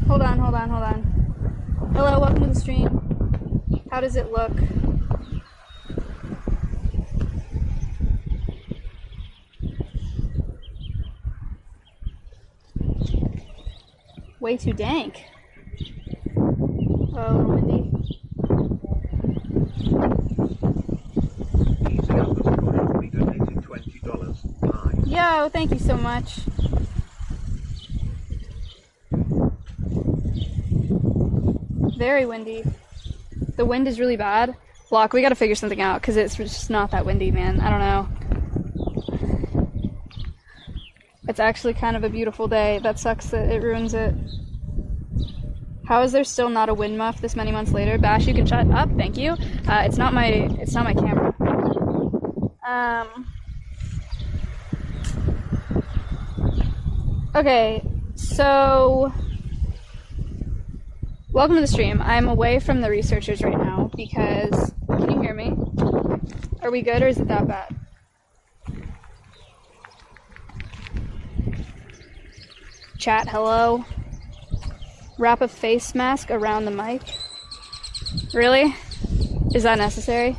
Hold on, hold on, hold on. Hello, welcome to the stream. How does it look? Way too dank. Oh, windy. We donated $20. Bye. Yo, thank you so much. Very windy. The wind is really bad. Block, we gotta figure something out because it's just not that windy, man. I don't know. It's actually kind of a beautiful day. That sucks that it ruins it. How is there still not a wind muff this many months later? Bash, you can shut up, thank you. It's not my camera. Okay, so welcome to the stream. I'm away from the researchers right now because, can you hear me? Are we good or is it that bad? Chat, hello. Wrap a face mask around the mic. Really? Is that necessary?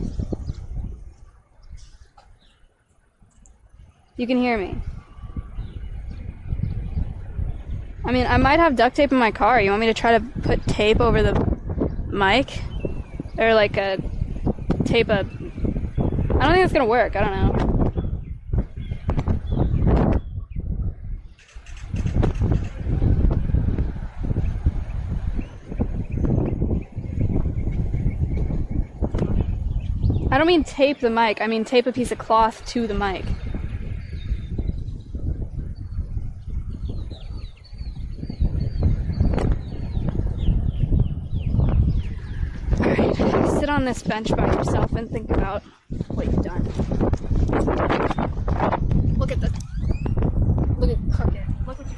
You can hear me. I mean, I might have duct tape in my car. You want me to try to put tape over the mic? Or like I don't think it's gonna work. I don't know. I don't mean tape the mic, I mean tape a piece of cloth to the mic. Alright, sit on this bench by yourself and think about what you've done. Look at crooked. Look what you did.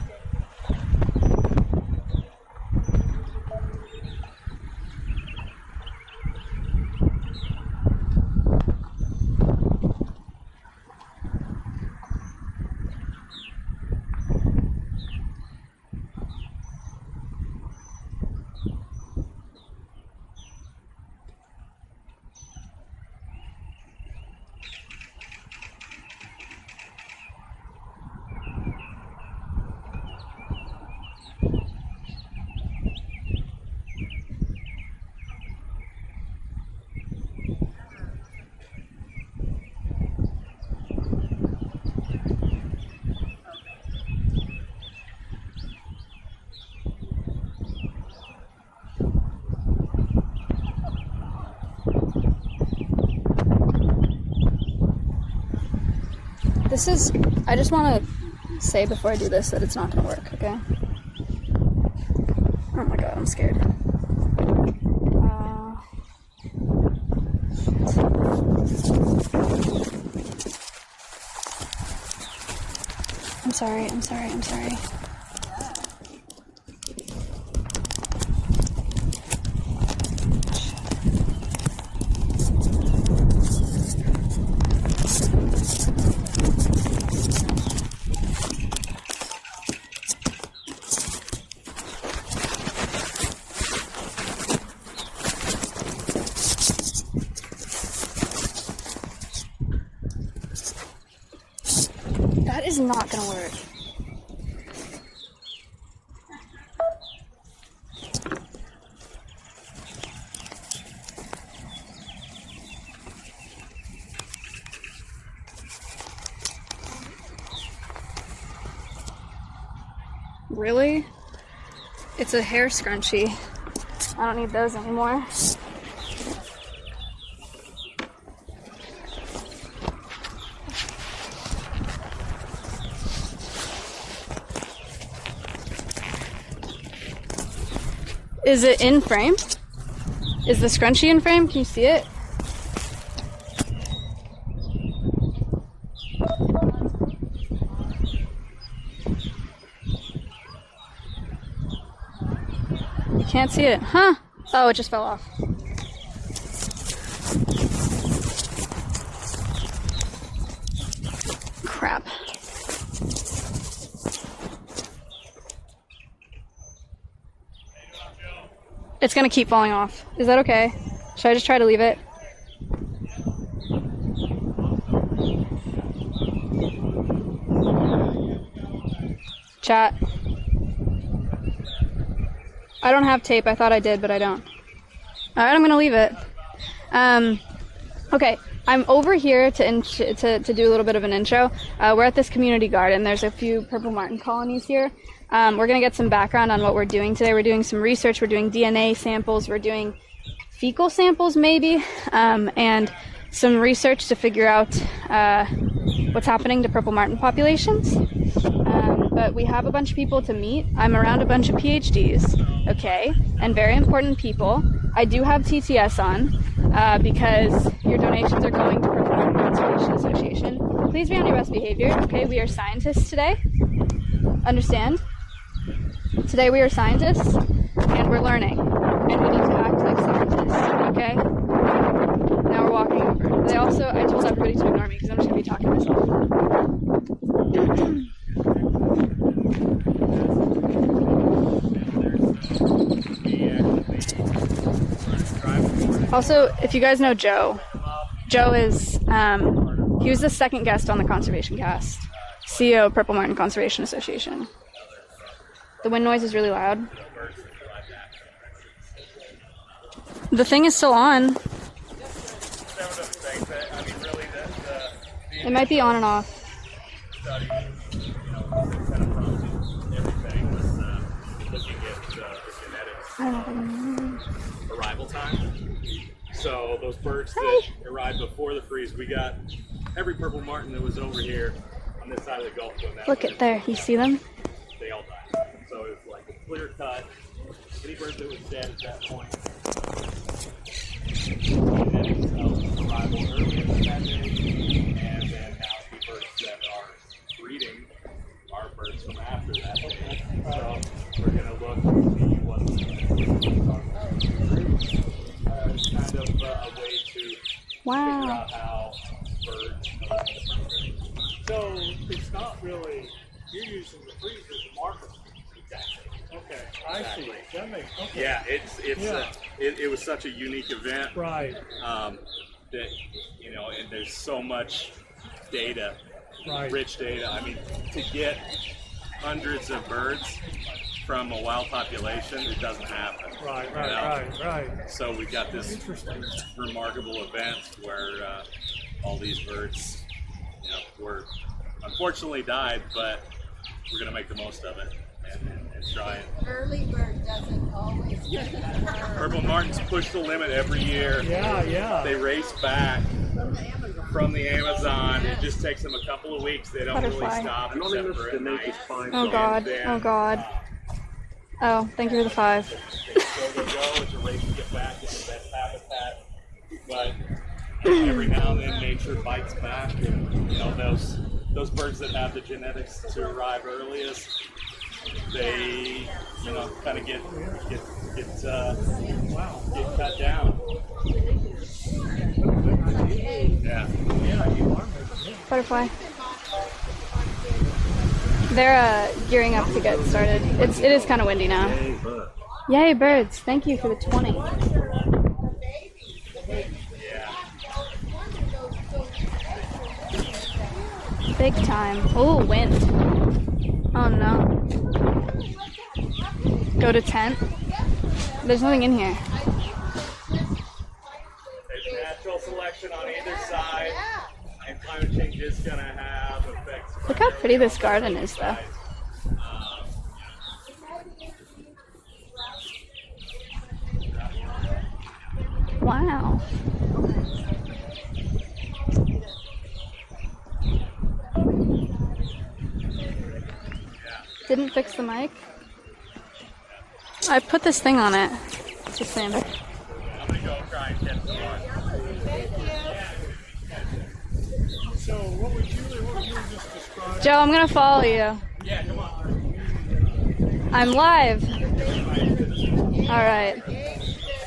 I just want to say before I do this that it's not going to work, okay? Oh my god, I'm scared. I'm sorry. That is not gonna work. Really? It's a hair scrunchie. I don't need those anymore. Is it in frame? Is the scrunchie in frame? Can you see it? You can't see it, huh? Oh, it just fell off. Crap. It's gonna keep falling off. Is that okay? Should I just try to leave it? Chat. I don't have tape. I thought I did, but I don't. Alright, I'm gonna leave it. Okay, I'm over here to do a little bit of an intro. We're at this community garden. There's a few purple martin colonies here. We're gonna get some background on what we're doing today. We're doing some research. We're doing DNA samples. We're doing fecal samples, maybe, and some research to figure out what's happening to purple martin populations. But we have a bunch of people to meet. I'm around a bunch of PhDs, okay, and very important people. I do have TTS on because your donations are going to Purple Martin Conservation Association. Please be on your best behavior, okay? We are scientists today. Understand? Today we are scientists, and we're learning, and we need to act like scientists, okay? Now we're walking over. I told everybody to ignore me because I'm just going to be talking to myself. Also, if you guys know Joe is, he was the second guest on the Conservation Cast, CEO of Purple Martin Conservation Association. The wind noise is really loud. The thing is still on. It might be on and off. Arrival time. So those birds that arrived before the freeze, we got every purple martin that was over here on this side of the Gulf. Look at there, you see them? They all died. So it was like a clear cut. Any bird that was dead at that point. Arrival earlier than that day, and then now the birds that are breeding are birds from after that day. So we're gonna look and see what's kind of a way to figure out how birds. So it's not really, you're using the freeze as a marker. Exactly. Okay, I see. That makes, okay. Yeah, it was such a unique event. Right. That, you know, and there's so much data, Right. rich data. I mean, to get hundreds of birds from a wild population, it doesn't happen. Right, you know? right. So we got this Interesting. remarkable event where all these birds, you know, were unfortunately died, but we're gonna make the most of it and try it. Early bird doesn't always get that word. Purple martins push the limit every year. Yeah. They race back From the Amazon. from the Amazon. It just takes them a couple of weeks. They don't Butterfly. really stop except for at night. Oh God, oh God. Oh, thank you for the 5. They go, it's a race to get back into the best habitat. But every now and then nature bites back, and you know those birds that have the genetics to arrive earliest, they kind of get cut down. Yeah. Butterfly. They're gearing up to get started. It is kind of windy now. Yay, birds. Thank you for the 20. Big time. Oh, wind. Oh no. Go to tent. There's nothing in here. There's natural selection on either side, and climate change is going to have effects. Look how pretty this garden is, though. Wow. Didn't fix the mic. I put this thing on it. It's the same. I'm going to go try and get some more. So what would you just describe? Joe, I'm gonna follow you. Yeah, come on. I'm live. Alright.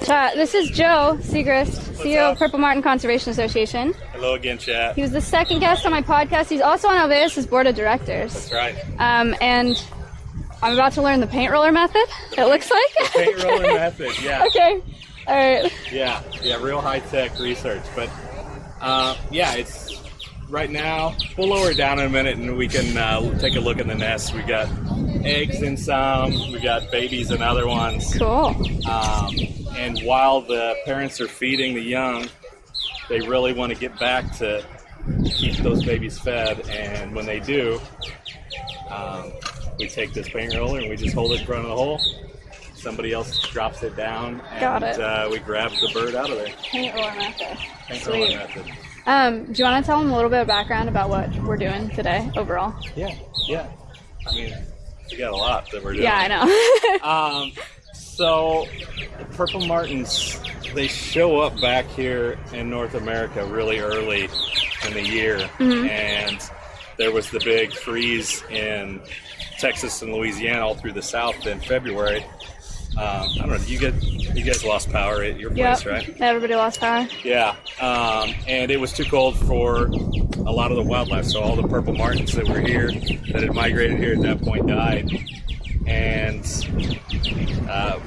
Chat, this is Joe Segrist, CEO of Purple Martin Conservation Association. Hello again, chat. He was the second guest on my podcast. He's also on Alveus' board of directors. That's right. And I'm about to learn the paint roller method, it looks like. Paint roller method, yeah. Okay. All right. Yeah, real high-tech research. But, yeah, it's right now. We'll lower it down in a minute and we can take a look at the nest. We got eggs in some, we got babies in other ones. Cool. And while the parents are feeding the young, they really want to get back to keep those babies fed. And when they do, we take this paint roller and we just hold it in front of the hole. Somebody else drops it down, and we grab the bird out of there. Paint roller method. Paint roller method. Do you want to tell them a little bit of background about what we're doing today overall? Yeah. I mean, we got a lot that we're doing. Yeah, I know. So, purple martins, they show up back here in North America really early in the year, and there was the big freeze in Texas and Louisiana all through the South in February. I don't know. You guys lost power at your place, right? Everybody lost power. Yeah, and it was too cold for a lot of the wildlife. So all the purple martins that were here, that had migrated here at that point, died. And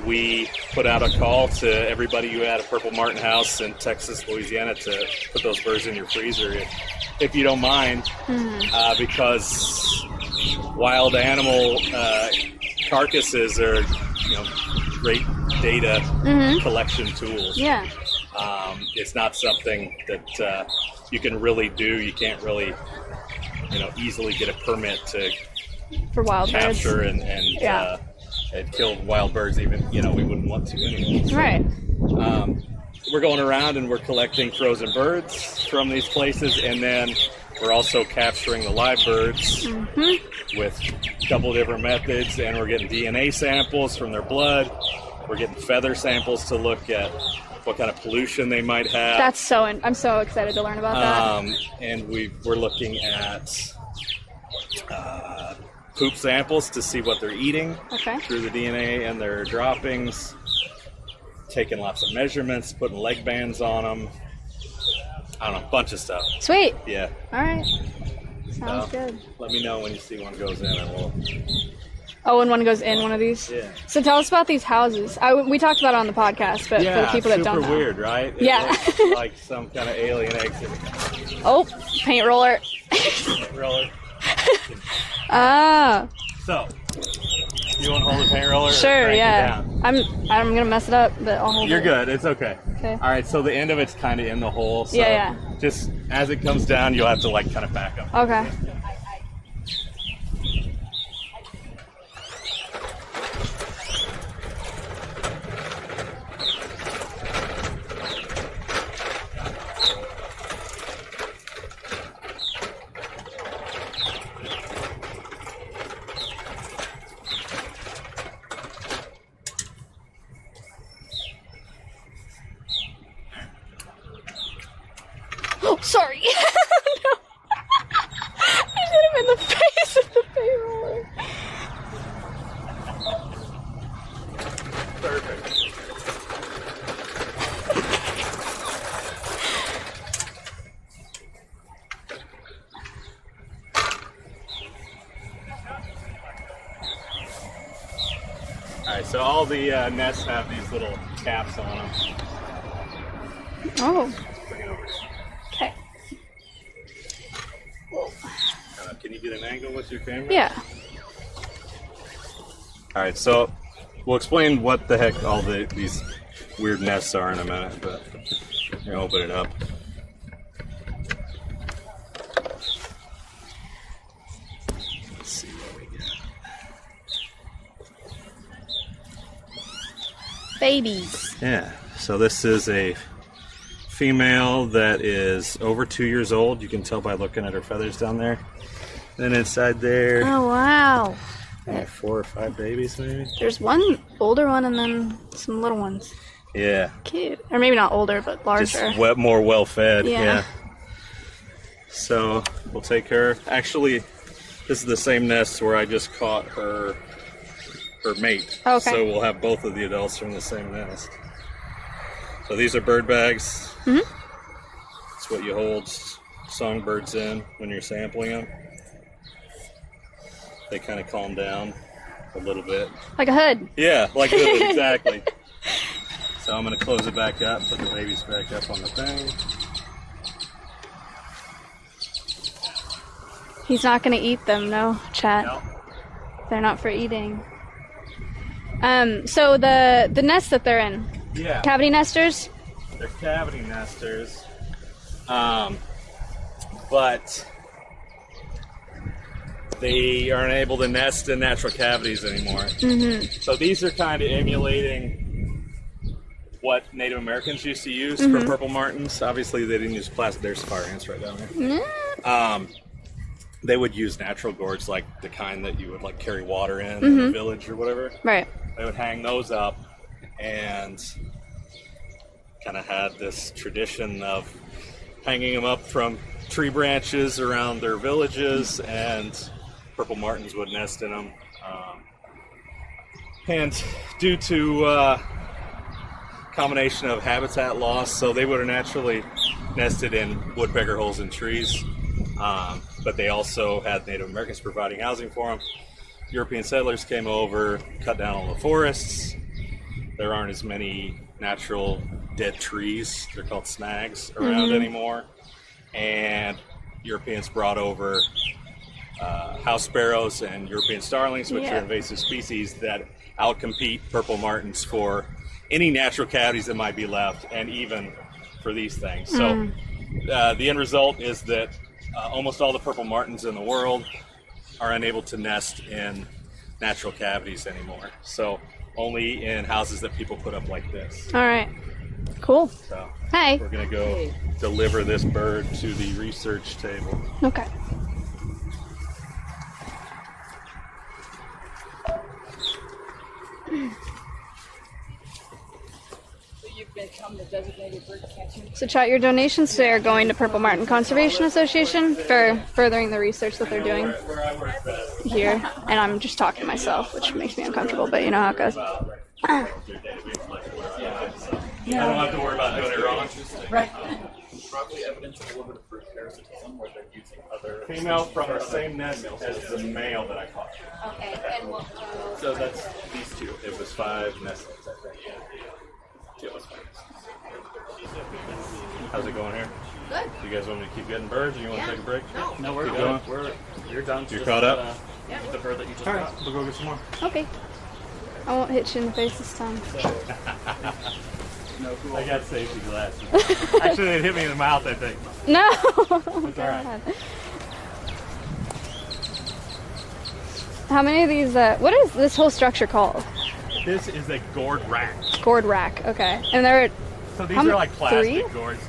we put out a call to everybody who had a purple martin house in Texas, Louisiana, to put those birds in your freezer, if you don't mind, because wild animal carcasses are, great data collection tools. Yeah. It's not something that you can really do. You can't really, easily get a permit to For wild capture birds. and kill wild birds. Even we wouldn't want to anyway. So, Right. we're going around and we're collecting frozen birds from these places, and then we're also capturing the live birds with a couple of different methods, and we're getting DNA samples from their blood. We're getting feather samples to look at what kind of pollution they might have. I'm so excited to learn about that. And we're looking at poop samples to see what they're eating through the DNA and their droppings. Taking lots of measurements, putting leg bands on them. I don't know, a bunch of stuff. Sweet. Yeah. All right. Sounds good. Let me know when you see one goes in, and we'll. Oh, when one goes in one of these? Yeah. So tell us about these houses. We talked about it on the podcast, but for the people that don't know. super weird, right? It looks like some kind of alien exit. Oh, paint roller. Roller. Ah. So, you want to hold the paint roller? Sure, or crank yeah. it down? I'm gonna mess it up, but I'll hold You're it. good. It's okay. Okay. All right. So the end of it's kind of in the hole. So Yeah. just as it comes down, you'll have to kind of back up. Okay. Oh, sorry. No. I hit him in the face with the paint roller. Perfect. All right. So all the nests have these little caps on them. Oh. Bring it over. Okay. Can you get an angle with your camera? Yeah. All right, so we'll explain what the heck all these weird nests are in a minute, but I'm gonna open it up. Let's see what we got. Babies. Yeah, so this is a female that is over 2 years old. You can tell by looking at her feathers down there. Then inside there, Oh, wow. 4 or 5 babies maybe. There's one older one and then some little ones. Yeah, Cute. Or maybe not older, but larger. just more well fed. Yeah. So we'll take her. Actually, this is the same nest where I just caught her mate. Okay. So we'll have both of the adults from the same nest. So these are bird bags. It's what you hold songbirds in when you're sampling them. They kind of calm down. a little bit. Like a hood. Yeah, like that, exactly. So I'm going to close it back up, put the babies back up on the thing. He's not going to eat them, no, chat. No. They're not for eating. So the nest that they're in, Yeah. cavity nesters? They're cavity nesters. But they aren't able to nest in natural cavities anymore. Mm-hmm. So these are kind of emulating what Native Americans used to use Mm-hmm. for purple martins. Obviously, they didn't use plastic. There's fire ants right down there. They would use natural gourds, like the kind that you would like carry water in a village or whatever. Right. They would hang those up and kind of had this tradition of hanging them up from tree branches around their villages, and purple martins would nest in them. And due to combination of habitat loss, so they would have naturally nested in woodpecker holes in trees, but they also had Native Americans providing housing for them. European settlers came over, cut down all the forests. There aren't as many natural dead trees, they're called snags, around anymore. And Europeans brought over house sparrows and European starlings, which are invasive species that outcompete purple martins for any natural cavities that might be left, and even for these things. So the end result is that almost all the purple martins in the world are unable to nest in natural cavities anymore. So only in houses that people put up like this. All right. Cool. So Hey. we're going to go deliver this bird to the research table. Okay. You've become the designated bird catcher. So chat, your donations today are going to Purple Martin Conservation Association for furthering the research that they're doing Where I work best. here. And I'm just talking to myself, which makes me uncomfortable, but you know how it goes. I don't have to worry about doing it wrong. Right. Probably evidence of a little bit of fruit parasitism where they're using other. Female from the same nest as the male that I caught. Okay, and what? So that's these two. It was 5 nestlings, I think. Yeah, it was 5. How's it going here? Good. Do you guys want me to keep getting birds, or you want to take a break? No, we're Keep good. going? You're done. You're caught up? With the bird that you just All right, got. we'll go get some more. Okay. I won't hit you in the face this time. No, cool. I got safety glasses. Actually, it hit me in the mouth, I think. No! It's all right. How many of these, what is this whole structure called? This is a gourd rack. Gourd rack, okay. And there are So these How are many- like plastic 3? gourds.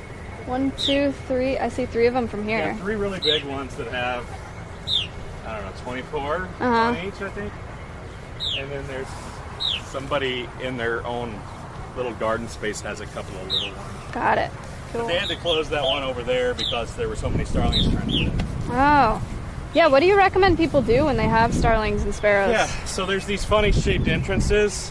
1, 2, 3. I see 3 of them from Yeah, here. 3 really big ones that have, I don't know, 24 Uh-huh. on each, I think. And then there's somebody in their own little garden space has a couple of little ones. Got it. Cool. They had to close that one over there because there were so many starlings trying to get in. Oh. Yeah, what do you recommend people do when they have starlings and sparrows? Yeah, so there's these funny shaped entrances.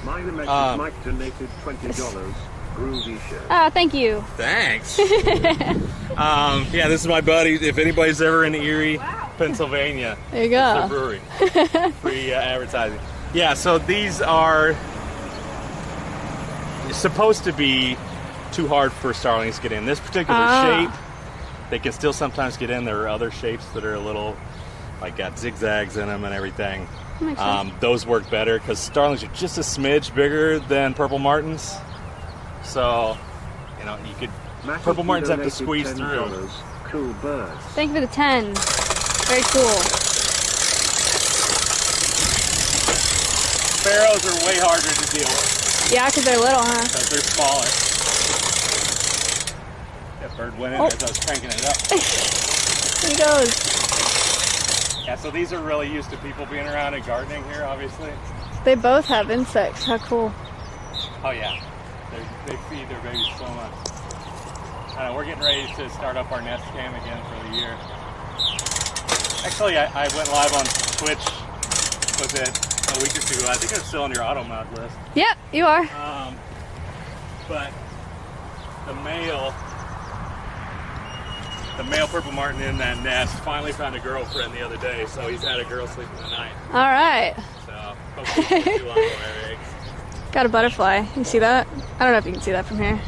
Minor message, Mike donated $20. Groovy shirt. Oh, thank you. Thanks. Yeah, this is my buddy. If anybody's ever in Erie, Pennsylvania, There you the go. brewery. Free advertising. Yeah, so these are supposed to be too hard for starlings to get in. This particular shape, they can still sometimes get in. There are other shapes that are a little, like got zigzags in them and everything. Makes sense. Those work better because starlings are just a smidge bigger than purple martins. So, you know, you could, Matthew purple martins have to donated squeeze $10. through. Cool birds. Thank you for the 10. Very cool. Sparrows are way harder to deal with Yeah, because they're little, huh? because they're smaller. That bird went in there as I was cranking it up. Here he goes. Yeah, so these are really used to people being around and gardening here, obviously. They both have insects. How cool. Oh yeah, they feed their babies so much. I know, we're getting ready to start up our nest cam again for the year. Actually, I went live on Twitch, was it a week or 2 ago? I think I'm still on your auto mod list. Yep, you are. But the male purple martin in that nest finally found a girlfriend the other day, so he's had a girl sleeping the night. All right. So Hopefully it's too long to have eggs. Got a butterfly. You see that? I don't know if you can see that from here.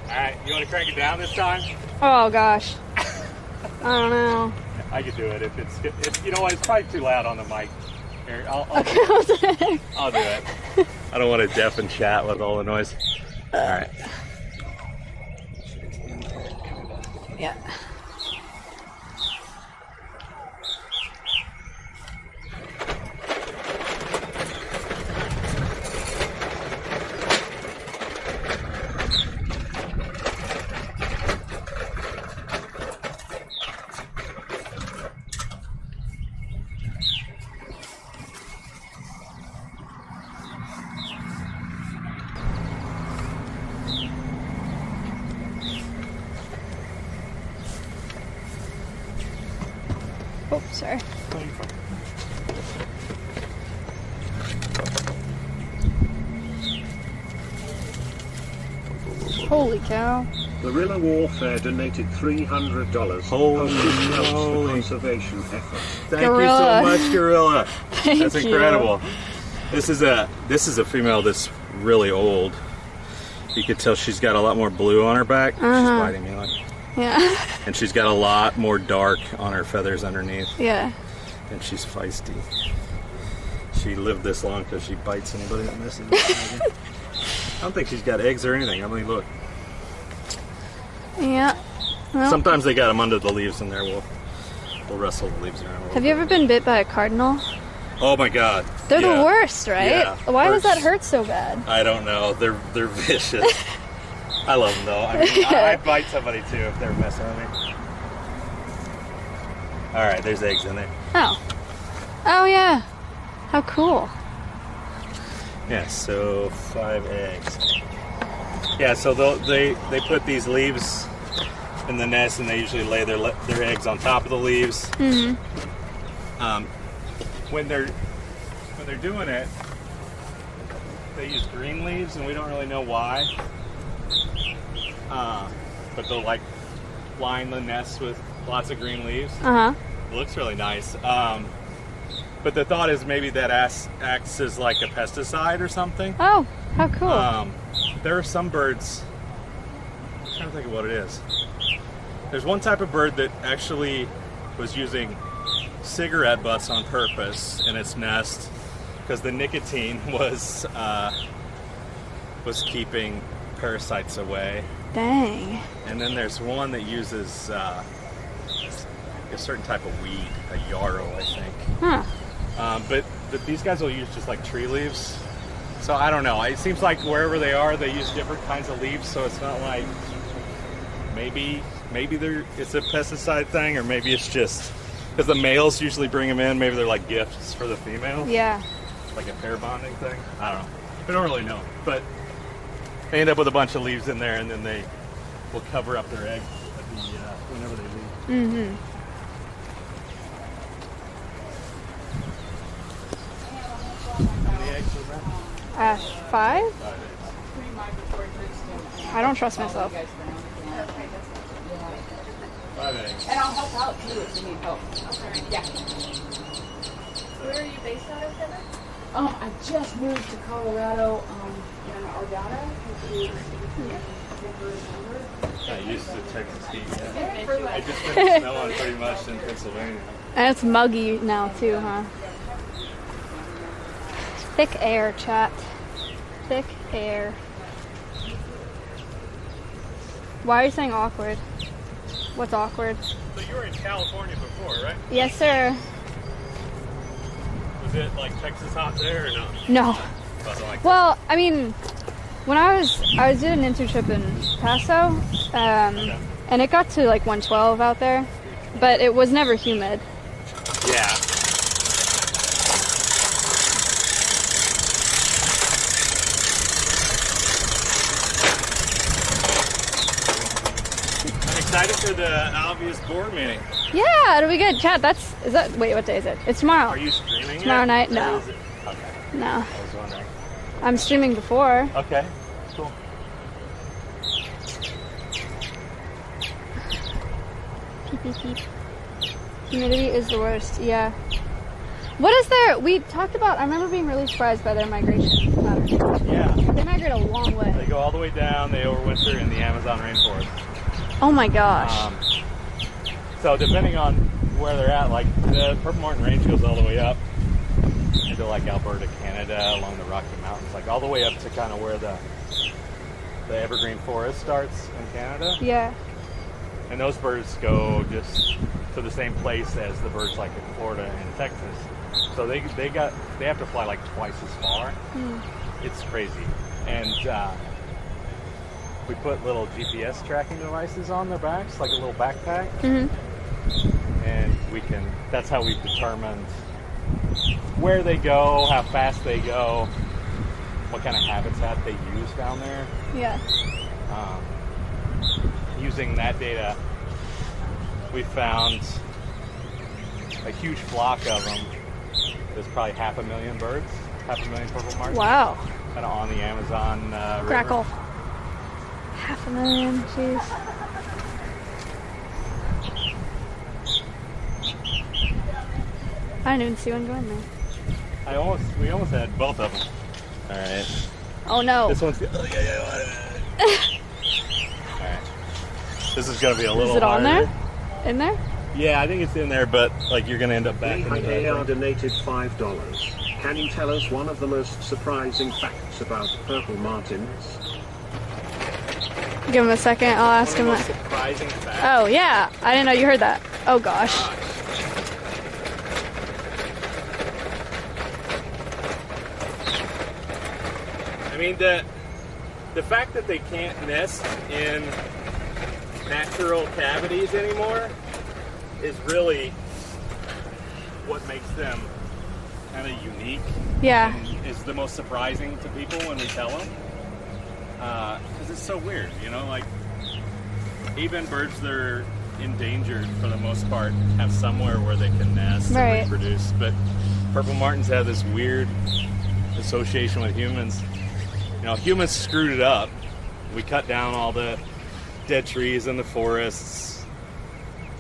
Alright, you want to crank it down this time? Oh gosh. I don't know. I could do it if you know what, it's probably too loud on the mic. Here, I'll do it. I don't want to deafen chat with all the noise. Alright. Yeah. Oh, sorry. Holy cow. Guerrilla Warfare donated $300. Holy Helps moly. for conservation efforts. Thank Gorilla. you so much, Gorilla. Thank That's you. incredible. This is a female that's really old. You could tell she's got a lot more blue on her back. She's biting me like. Yeah. And she's got a lot more dark on her feathers underneath. Yeah. And she's feisty. She lived this long because she bites anybody that messes with her. I don't think she's got eggs or anything. I mean, look. Yeah. Well, Sometimes they got them under the leaves in there. We'll wrestle the leaves around a little have you ever been bit by a cardinal? Oh my god. They're Yeah. the worst, right? Yeah, Why does that worst. hurt so bad? I don't know. They're vicious. I love them though. I mean, I'd bite somebody too if they're messing with me. All right, there's eggs in there. Oh. Oh yeah. How cool. Yeah, so 5 eggs. Yeah, so they put these leaves in the nest, and they usually lay their eggs on top of the leaves. Mhm. When they're doing it, they use green leaves, and we don't really know why. But they'll like line the nest with lots of green leaves. Uh-huh. It looks really nice. But the thought is maybe that acts as like a pesticide or something. Oh, how cool. There are some birds, I'm trying to think of what it is. There's one type of bird that actually was using cigarette butts on purpose in its nest because the nicotine was keeping parasites away. Dang. And then there's one that uses a certain type of weed, a yarrow, I think. Huh. But these guys will use just like tree leaves. So I don't know. It seems like wherever they are, they use different kinds of leaves. So it's not like maybe it's a pesticide thing, or maybe it's just because the males usually bring them in. Maybe they're like gifts for the female, Yeah. like a pair bonding thing. I don't know. I don't really know. But they end up with a bunch of leaves in there, and then they will cover up their eggs at whenever they leave. Mm-hmm. How many eggs is that? 5? I don't trust myself. 5 eggs. And I'll help out too if you need help. Yeah. Where are you based out of, Heather? I just moved to Colorado, in Ardana. I used to Texas heat. Yeah. It just been snowing pretty much in Pennsylvania. And it's muggy now too, huh? Thick air, chat. Thick air. Why are you saying awkward? What's awkward? So you were in California before, right? Yes, sir. Was it like Texas hot there or no? No. Wasn't like Well, I mean, when I was doing an internship in Paso, and it got to like 112 out there, but it was never humid. yeah. I'm excited for the obvious board meeting. Yeah, it'll be good. Chat, wait, what day is it? It's tomorrow. Are you streaming Tomorrow yet? night? Or No. is it- Okay, No. I was wondering. I'm streaming before. Okay, cool. Beep, beep. Humidity is the worst, yeah. What is their, we talked about, I remember being really surprised by their migration pattern. Yeah. They migrate a long way. They go all the way down, they overwinter in the Amazon rainforest. Oh my gosh. So depending on where they're at, like the Purple Martin range goes all the way up into like Alberta, Canada, along the Rocky Mountains, like all the way up to kind of where the evergreen forest starts in Canada. Yeah. And those birds go just to the same place as the birds like in Florida and Texas. So they have to fly like twice as far. It's crazy. And we put little GPS tracking devices on their backs, like a little backpack. And that's how we've determined where they go, how fast they go, what kind of habitat they use down there. Yeah. Using that data, we found a huge flock of them. There's probably 500,000 birds, 500,000 purple martins. Wow. Kind of on the Amazon River. Crackle. 500,000, jeez. I didn't even see one going there. We almost had both of them. All right. Oh no. This one's. All right. This is gonna be a little. Is it on harder. there? In there? Yeah, I think it's in there, but like you're gonna end up back in the AR donated $5. Can you tell us one of the most surprising facts about purple martins? Give him a second, I'll ask him One of the that. most surprising facts. Oh yeah, I didn't know you heard that. Oh gosh. I mean, the fact that they can't nest in natural cavities anymore is really what makes them kind of unique. Yeah. And is the most surprising to people when we tell them. Because it's so weird, you know, like even birds that are endangered for the most part have somewhere where they can nest Right. and reproduce. But purple martins have this weird association with humans. You know, humans screwed it up. We cut down all the dead trees in the forests.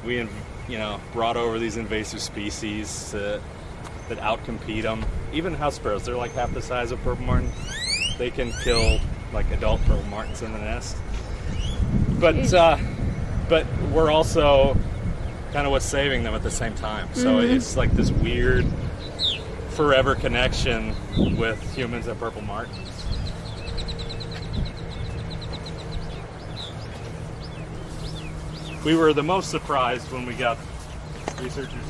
We, you know, brought over these invasive species that outcompete them. Even house sparrows, they're like half the size of purple martin. They can kill like adult purple martins in the nest. But we're also kind of what's saving them at the same time. So it's like this weird forever connection with humans and purple martins. We were the most surprised when researchers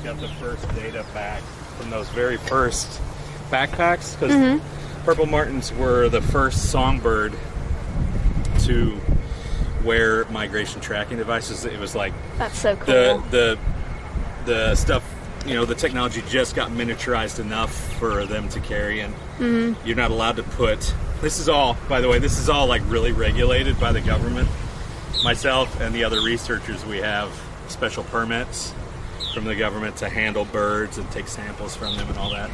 got the first data back from those very first backpacks, because purple martins were the first songbird to wear migration tracking devices. It was like That's so cool. the stuff, you know, the technology just got miniaturized enough for them to carry, and you're not allowed to put. This is all, by the way, this is all like really regulated by the government. Myself and the other researchers, we have special permits from the government to handle birds and take samples from them and all that.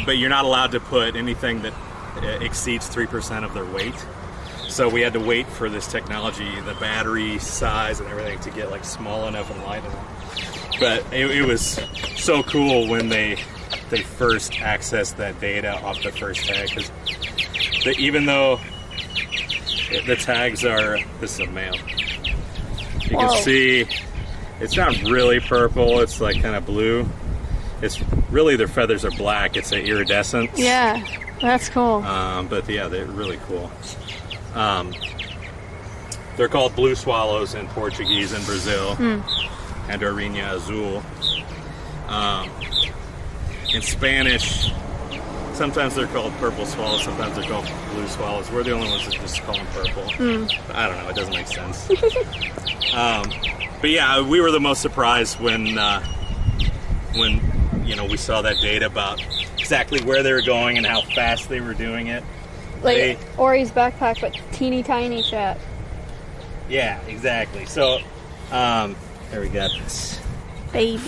But you're not allowed to put anything that exceeds 3% of their weight. So we had to wait for this technology, the battery size and everything, to get like small enough and light enough. But it was so cool when they first accessed that data off the first tag, because even though the tags are, this is a male. You can see it's not really purple, it's like kind of blue. It's really, their feathers are black, it's an iridescence. Yeah, that's cool. But yeah, they're really cool. They're called blue swallows in Portuguese in Brazil, Andorinha azul. In Spanish, sometimes they're called purple swallows, sometimes they're called blue swallows. We're the only ones that just call them purple. I don't know, it doesn't make sense. But yeah, we were the most surprised when you know, we saw that data about exactly where they were going and how fast they were doing it. Like Ori's backpack, but teeny tiny, chat. Yeah, exactly. So, there we got this. Baby.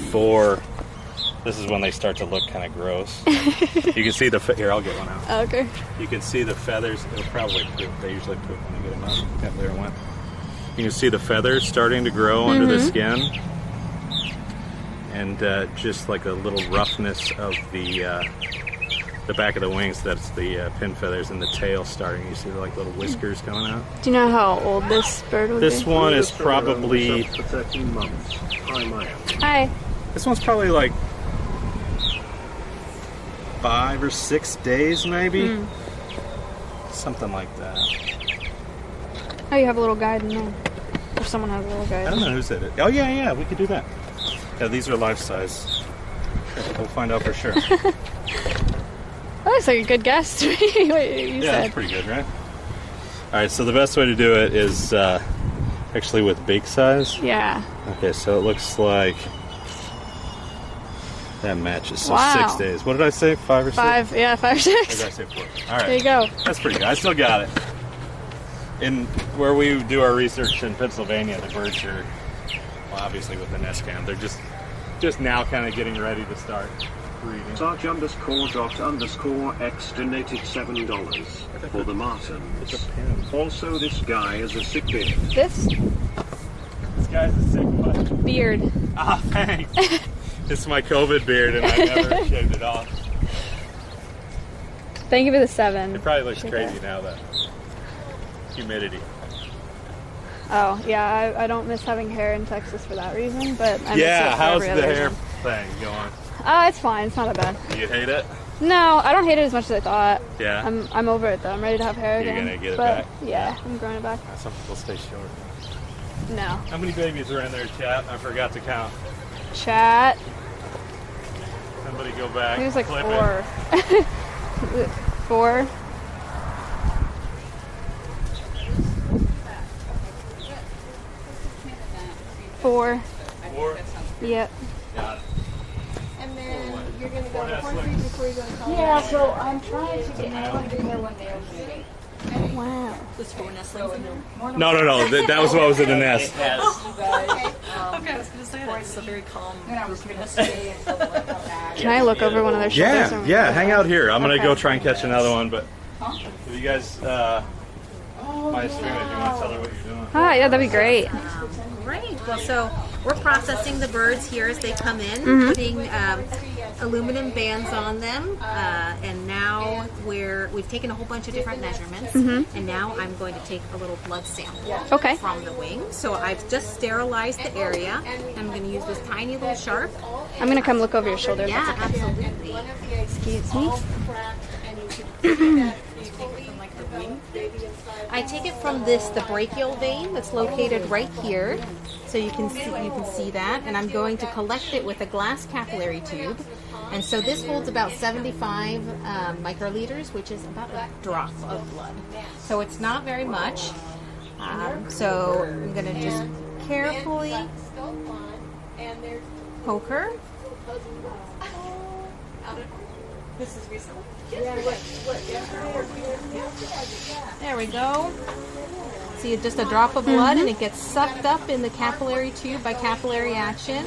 This is when they start to look kind of gross. You can see here, I'll get one out. Okay. You can see the feathers. They'll probably poop. They usually poop when they get them out. Yeah, there it went. You can see the feathers starting to grow under the skin. And just like a little roughness of the back of the wings. That's the pin feathers, and the tail starting. You see like little whiskers coming out. Do you know how old this bird would be? This one is probably... For 13 months. Hi, Maya. Hi. This one's probably like 5 or 6 days, maybe. Something like that. Oh, you have a little guide in there. Or someone has a little guide. I don't know who's at it. Oh, yeah, we could do that. Yeah, these are life size. We'll find out for sure. That looks like a good guess to me. What you Yeah, said. that's pretty good, right? All right, so the best way to do it is actually with beak size. Yeah. Okay, so it looks like that matches. So Wow. 6 days. What did I say? 5 or 6? 5, yeah, 5 or 6. Or did I say 4? All right. There you go. That's pretty good. I still got it. In where we do our research in Pennsylvania, the birds are, well, obviously with the nest cam, they're just now kind of getting ready to start breeding. Sarge_._X donated $7 for the Martins. It's a pin. Also, this guy has a sick beard. This This guy's a sick one. beard. Ah, thanks. It's my COVID beard, and I never shaved it off. Thank you for the 7. It probably looks Shake crazy it. now, though. Humidity. Oh, yeah, I don't miss having hair in Texas for that reason, but I miss it Yeah, for how's every the other hair reason. thing going? It's fine. It's not that bad. Do you hate it? No, I don't hate it as much as I thought. Yeah. I'm over it though. I'm ready to have hair You're again. gonna get it but back? Yeah, I'm growing it back. Some people stay short. No. How many babies are in there, chat? I forgot to count. Chat. Somebody go back. I think it was like clip 4. 4. Four. it. 4. Yep. Got it. And then you're gonna go to Four Horn Creek nestlings. before you go to Colorado. Yeah, so I'm trying to get anyone to there when they open. Wow. There's 4 nestlings in there. No. That was what was in the nest. Okay, I was gonna say that. It's a very calm group of nestlings. Can I look over one of their shoulders? Yeah. Hang out here. I'm gonna Okay. go try and catch another one. But if you guys, my stream, if you want to tell her what you're doing. Hi, yeah, that'd be great. Great. Well, so we're processing the birds here as they come in, putting aluminum bands on them, and now we've taken a whole bunch of different measurements, and now I'm going to take a little blood sample Okay. from the wing. So I've just sterilized the area. I'm going to use this tiny little sharp. I'm gonna come look over your shoulder. if Yeah, that's okay. absolutely. Excuse me. I take it from the brachial vein that's located right here, so you can see that, and I'm going to collect it with a glass capillary tube, and so this holds about 75 microliters, which is about a drop of blood. So it's not very much. So I'm going to just carefully poke her. There we go. See, just a drop of blood, and it gets sucked up in the capillary tube by capillary action.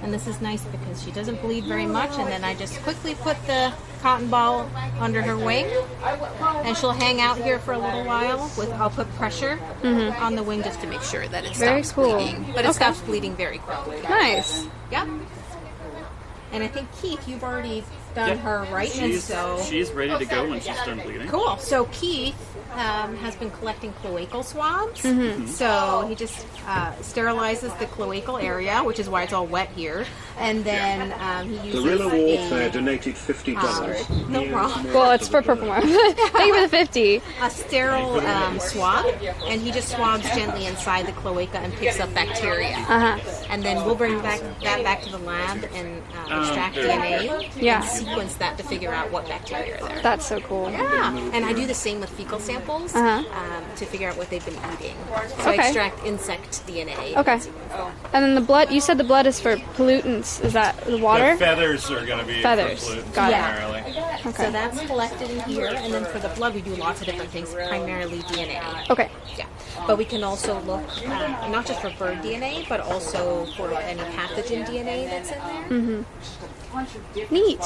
And this is nice because she doesn't bleed very much, and then I just quickly put the cotton ball under her wing, and she'll hang out here for a little while. I'll put pressure on the wing just to make sure that it Very stops cool. bleeding. But it Okay. stops bleeding very quickly. Nice. Yep. And I think, Keith, you've already done her right, and so... She's ready to go when she's done bleeding. Cool. So Keith has been collecting cloacal swabs. So he just sterilizes the cloacal area, which is why it's all wet here. And then he uses Guerrilla Warfare donated $50. no problem. Well, it's for Purple Mark. Thank you for the 50. A sterile swab, and he just swabs gently inside the cloaca and picks up bacteria. And then we'll bring that back to the lab and extract DNA Yeah. and sequence that to figure out what bacteria are there. That's so cool. Yeah, and I do the same with fecal samples to figure out what they've been eating. So I Okay. extract insect DNA. Okay. And then the blood, you said the blood is for pollutants. Is that the water? The feathers are going to be Feathers. for pollutants Got it. primarily. Okay. So that's collected in here, and then for the blood we do lots of different things, primarily DNA. Okay. Yeah. but we can also look not just for bird DNA, but also for any pathogen DNA that's in there. Neat.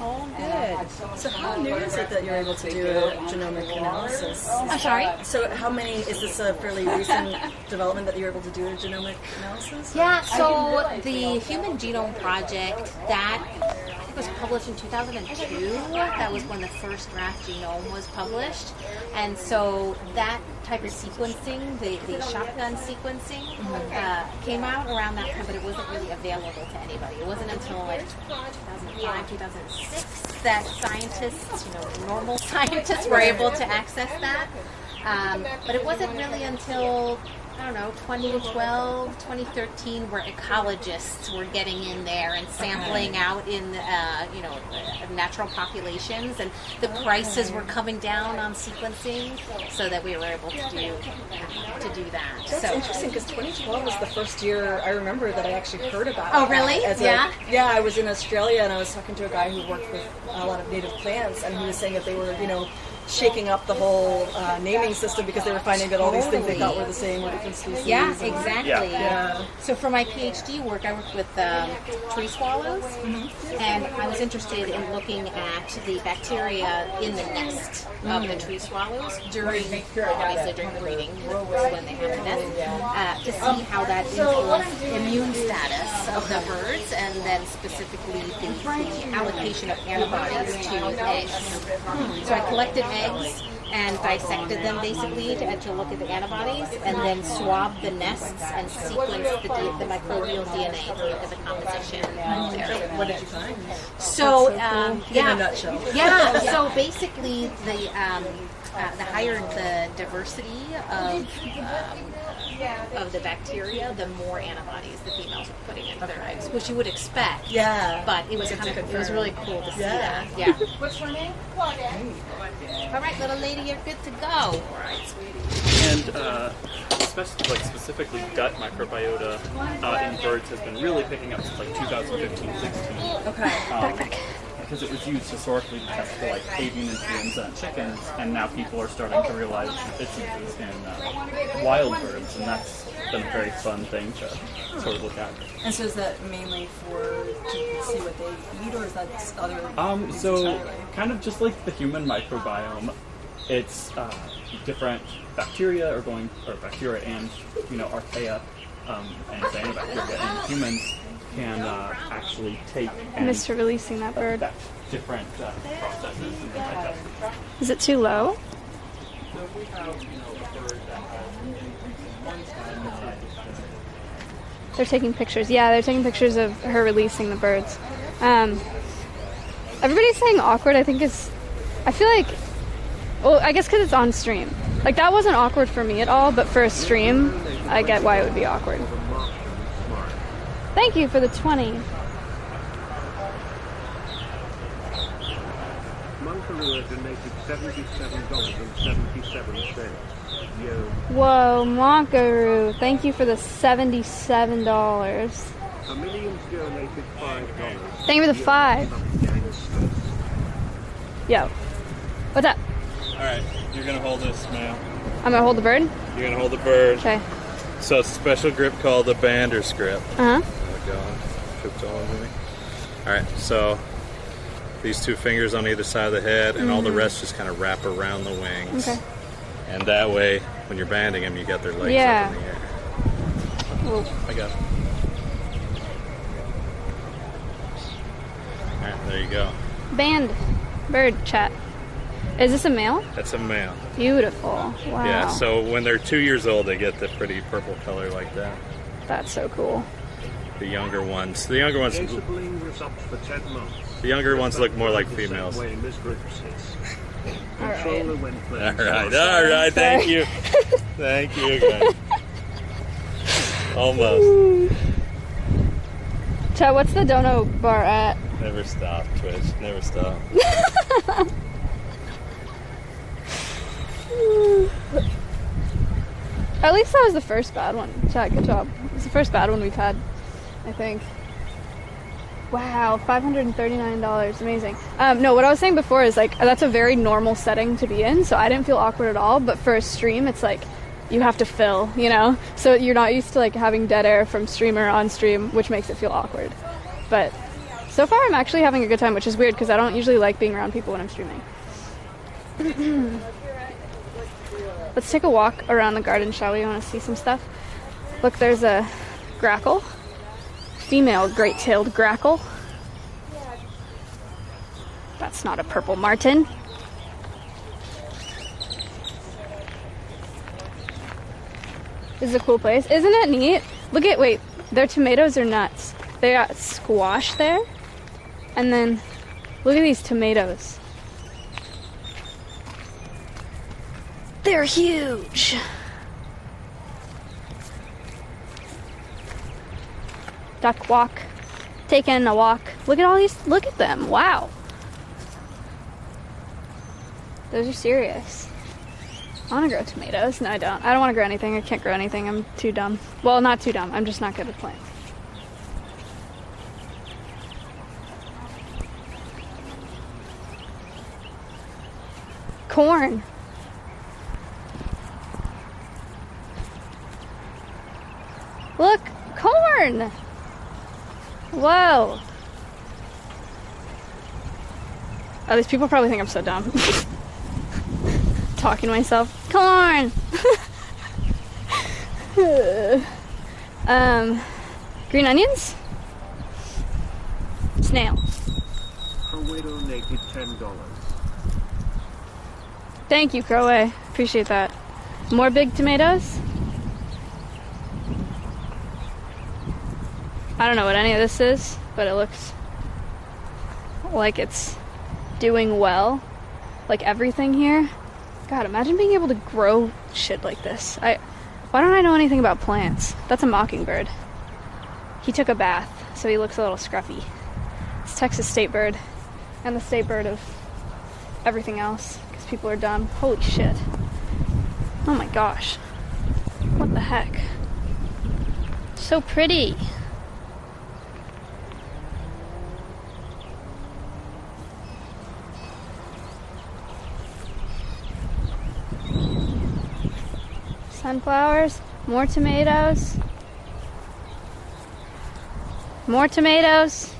All good. So how new is it that you're able to do a genomic analysis? I'm sorry? So is this a fairly recent development that you're able to do a genomic analysis? Yeah, so the Human Genome Project, that I think was published in 2002. That was when the first draft genome was published. And so that type of sequencing, the shotgun sequencing, came out around that time, but it wasn't really available to anybody. It wasn't until like 2005, 2006 that scientists, normal scientists were able to access that. But it wasn't really until, I don't know, 2012, 2013, where ecologists were getting in there and sampling out in, natural populations, and the prices were coming down on sequencing, so that we were able to do that. That's interesting, because 2012 was the first year I remember that I actually heard about. Oh, really? Yeah, I was in Australia and I was talking to a guy who worked with a lot of native plants, and he was saying that they were, shaking up the whole naming system because they were finding that all these things they thought were the same were different species. Yeah, exactly. Yeah. So for my PhD work, I worked with tree swallows, and I was interested in looking at the bacteria in the nest of the tree swallows during breeding, when they have the nest, to see how that influenced immune status of the birds, and then specifically the allocation of antibodies to eggs. So I collected eggs and dissected them basically to look at the antibodies, and then swabbed the nests and sequenced the microbial DNA to look at the composition there. What did you find? So, In a nutshell. Yeah, so basically the higher the diversity of the bacteria, the more antibodies the females are putting into their eggs, which you would expect. Yeah. But it was it was really cool to see that. Yeah. What's her name? All right, little lady, you're good to go. All right, sweetie. And specifically gut microbiota in birds has been really picking up since like 2015-16. Okay. Because it was used historically to test for like avian influenza in chickens, and now people are starting to realize its uses in wild birds, and that's been a very fun thing to sort of look at. And so is that mainly to see what they eat, or is that other? So kind of just like the human microbiome, it's different bacteria or bacteria and archaea and cyanobacteria and humans can actually take and Mr. releasing that bird. affect different processes and things like that. Is it too low? So we have a bird that has one side. They're taking pictures. Yeah, they're taking pictures of her releasing the birds. Everybody's saying awkward. I feel like, well, I guess because it's on stream. Like, that wasn't awkward for me at all, but for a stream, I get why it would be awkward. Thank you for the 20. Monkaroo donated $77.77. Yo. Whoa, Monkaroo. Thank you for the $77. A Millions donated $5. Thank you for the 5. Yo. What's up? Alright, you're gonna hold this, man. I'm gonna hold the bird? You're gonna hold the bird. Okay. So it's a special grip called the Bander's grip. Uh-huh. Alright, so these two fingers on either side of the head, and all the rest just kind of wrap around the wings. Okay. And that way, when you're banding them, you got their legs Yeah. up in the air. Well, I got it. Alright, there you go. band. Bird chat. Is this a male? That's a male. Beautiful. Wow. Yeah, so when they're 2 years old, they get the pretty purple color like that. That's so cool. The younger ones Gator balloon was up for 10 months. The younger ones look more like females. Way Miss Grips is. All Controller when playing. All right, thank you. Thank you, guys. Almost. Chat, what's the dono bar at? Never stop, Twitch. Never stop. At least that was the first bad one. Chat, good job. It's the first bad one we've had, I think. Wow, $539, amazing. No, what I was saying before is like, that's a very normal setting to be in, so I didn't feel awkward at all, but for a stream, it's like, you have to fill, you know? So you're not used to like having dead air from streamer on stream, which makes it feel awkward. But so far I'm actually having a good time, which is weird because I don't usually like being around people when I'm streaming. Let's take a walk around the garden, shall we? I want to see some stuff. Look, there's a grackle. Female great-tailed grackle. That's not a purple martin. This is a cool place. Isn't it neat? Look at, wait, their tomatoes are nuts. They got squash there. And then, look at these tomatoes. They're huge. Duck walk. Taking a walk. Look at all these, look at them, wow. Those are serious. I want to grow tomatoes. No, I don't. I don't want to grow anything. I can't grow anything. I'm too dumb. Well, not too dumb. I'm just not good at plants. Corn. Look, corn. Whoa. Oh, these people probably think I'm so dumb. Talking to myself. Corn. Green onions. Snail. Croway donated $10. Thank you, Croway. Appreciate that. More big tomatoes. I don't know what any of this is, but it looks like it's doing well. Like everything here. God, imagine being able to grow shit like this. Why don't I know anything about plants? That's a mockingbird. He took a bath, so he looks a little scruffy. It's Texas state bird, and the state bird of everything else, because people are dumb. Holy shit. Oh my gosh. What the heck? So pretty. Sunflowers, more tomatoes. More tomatoes.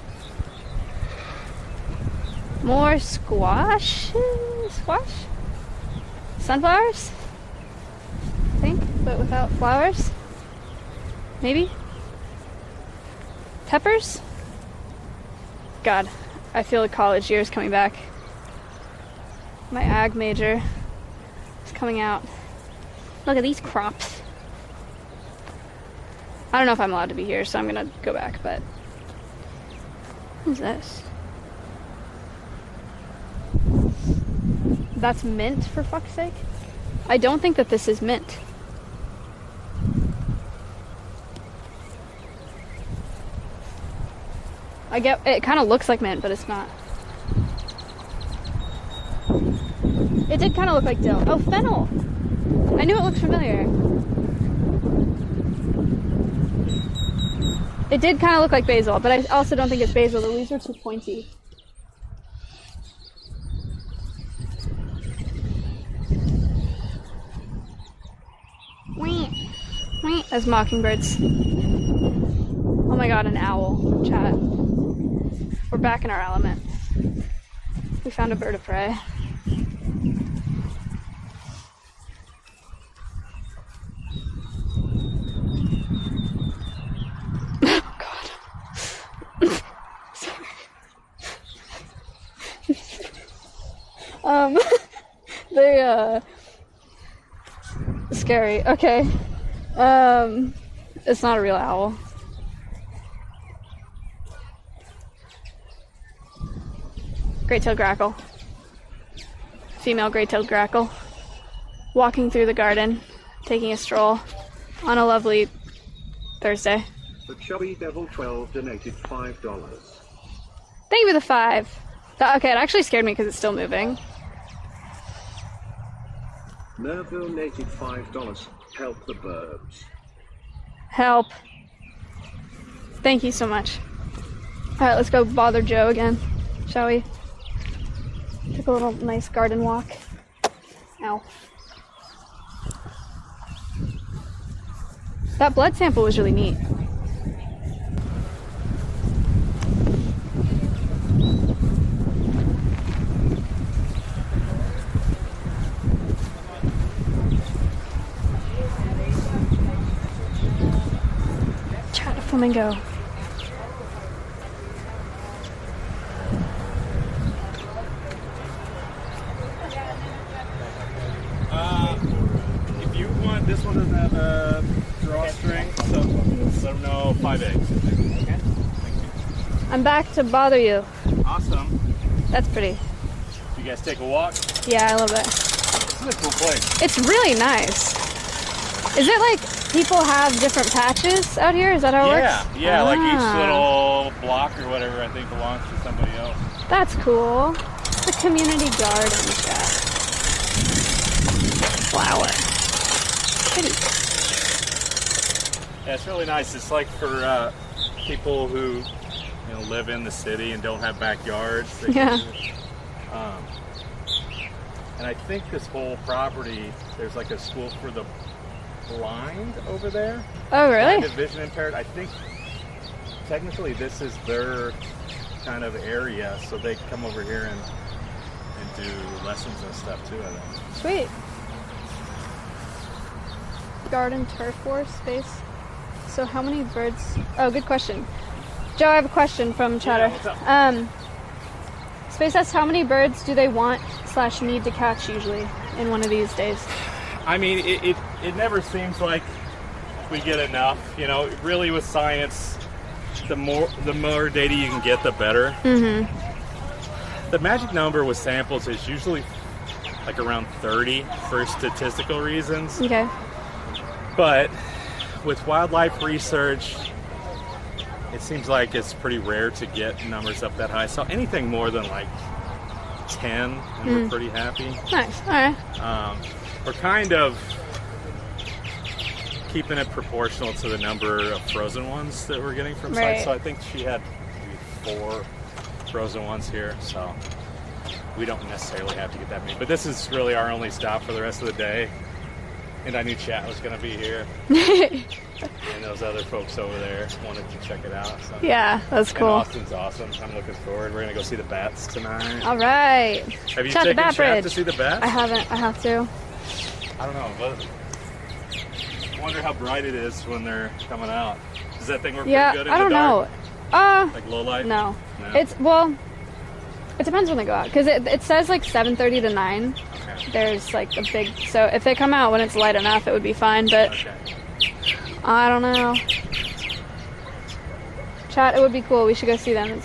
More squash? Squash? Sunflowers? I think, but without flowers. Maybe? Peppers? God, I feel the college years coming back. My ag major is coming out. Look at these crops. I don't know if I'm allowed to be here, so I'm gonna go back, but... What is this? That's mint, for fuck's sake? I don't think that this is mint. I get, it kind of looks like mint, but it's not. It did kind of look like dill. Oh, fennel! I knew it looked familiar. It did kind of look like basil, but I also don't think it's basil. The leaves are too pointy. As mockingbirds. Oh my god, an owl, chat. We're back in our element. We found a bird of prey. Oh god. Sorry. They, scary. Okay. It's not a real owl. Great-tailed grackle. Female great-tailed grackle. Walking through the garden, taking a stroll on a lovely Thursday. The Chubby Devil 12 donated $5. Thank you for the 5. Okay, it actually scared me because it's still moving. Nerve donated $5. Help the birds. Help. Thank you so much. Alright, let's go bother Joe again, shall we? Take a little nice garden walk. Ow. That blood sample was really neat. Chat a flamingo. If you want, this one doesn't have a drawstring, so let them know 5 eggs. Okay. I'm back to bother you. Awesome. That's pretty. You guys take a walk? Yeah, I love it. This is a cool place. It's really nice. Is it like people have different patches out here? Is that how it works? Yeah, like each little block or whatever I think belongs to somebody else. That's cool. It's a community garden, chat. Flower. Pretty. Yeah, it's really nice. It's like for people who live in the city and don't have backyards. They Yeah. And I think this whole property, there's like a school for the blind over there. Oh, really? Blind and vision impaired. I think technically this is their kind of area, so they come over here and do lessons and stuff too, I think. Sweet. Garden turf war space. So how many birds? Oh, good question. Joe, I have a question from Chatter. Yeah, what's up? Space asks, how many birds do they want / need to catch usually in one of these days? I mean, it never seems like we get enough. Really with science, the more data you can get, the better. Mm-hmm. The magic number with samples is usually like around 30 for statistical reasons. Okay. But with wildlife research, it seems like it's pretty rare to get numbers up that high. So anything more than like 10, and we're pretty happy. Nice. All right. We're kind of keeping it proportional to the number of frozen ones that we're getting from Right. sites. So I think she had maybe 4 frozen ones here. So we don't necessarily have to get that many. But this is really our only stop for the rest of the day. And I knew Chat was going to be here. And those other folks over there wanted to check it out. So. Yeah, that's cool. And Austin's awesome. I'm looking forward. We're going to go see the bats tonight. All right. Have you Chat the taken Bat Chat Bridge. to see the bats? I haven't. I have to. I don't know, but I wonder how bright it is when they're coming out. Does that thing work Yeah, pretty good in I don't the dark? know. Like low light? No. No? It's, well, it depends when they go out. Because it says like 7:30 to 9. Okay. There's like a big, so if they come out when it's light enough, it would be fine, but Okay. I don't know. Chat, it would be cool. We should go see them.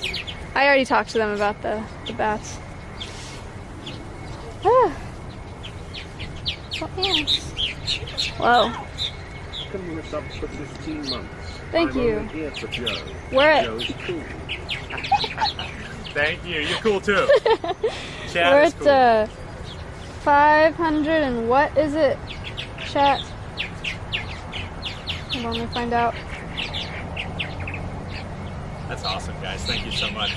I already talked to them about the bats. Ah. Well, yes. Whoa. Welcome to subs for 15 months. Thank I'm you. only here for Joe. We're at, Joe's cool. Thank you. You're cool too. Chat we're is cool. at 500 and what is it? Chat. Hold on, let me find out. That's awesome, guys. Thank you so much.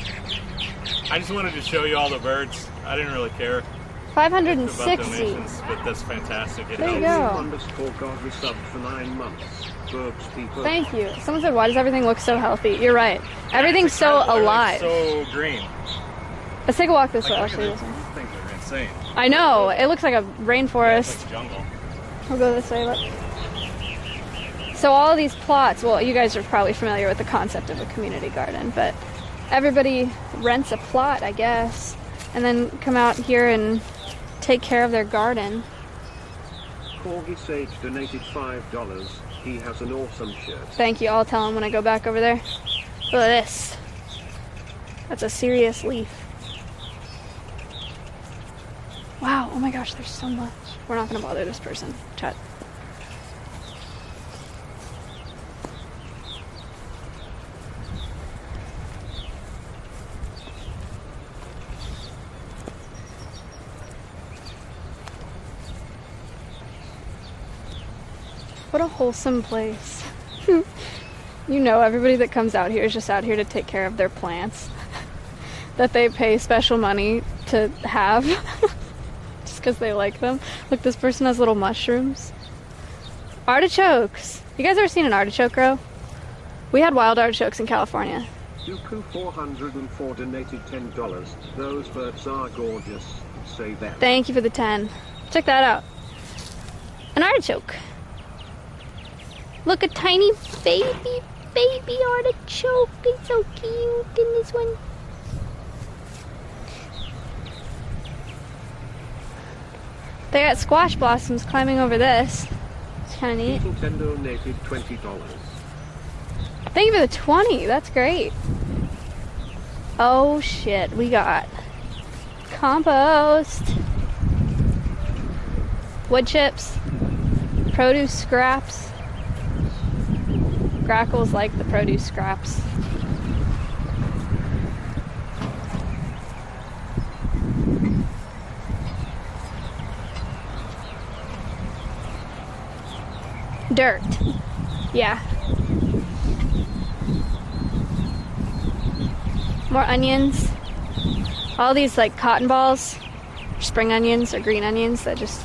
I just wanted to show you all the birds. I didn't really care about 560. donations, but that's fantastic. It There you helps. go. _God was subbed for 9 months. Burbs people. Thank you. Someone said, why does everything look so healthy? You're right. Everything's so They're, like, alive. so green. Let's take a walk this way. Like, I'll look show you at this one. these things are insane. I know. It looks like a It's rainforest. like jungle. We'll go this way. Look. So all of these plots, well, you guys are probably familiar with the concept of a community garden, but everybody rents a plot, I guess, and then come out here and take care of their garden. Corgi Sage donated $5. He has an awesome shirt. Thank you. I'll tell him when I go back over there. Look at this. That's a serious leaf. Wow. Oh my gosh, there's so much. We're not going to bother this person. Chat. What a wholesome place. You know, everybody that comes out here is just out here to take care of their plants that they pay special money to have just because they like them. Look, this person has little mushrooms. Artichokes. You guys ever seen an artichoke grow? We had wild artichokes in California. Yuku404 donated $10. Those birds are gorgeous. Say that. Thank you for the 10. Check that out. An artichoke. Look, a tiny baby artichoke. It's so cute in this one. They got squash blossoms climbing over this. It's kind of neat. Nintendo donated $20. Thank you for the 20. That's great. Oh shit, we got compost, wood chips, produce scraps. Grackles like the produce scraps. Dirt. Yeah. More onions. All these like cotton balls, spring onions or green onions that just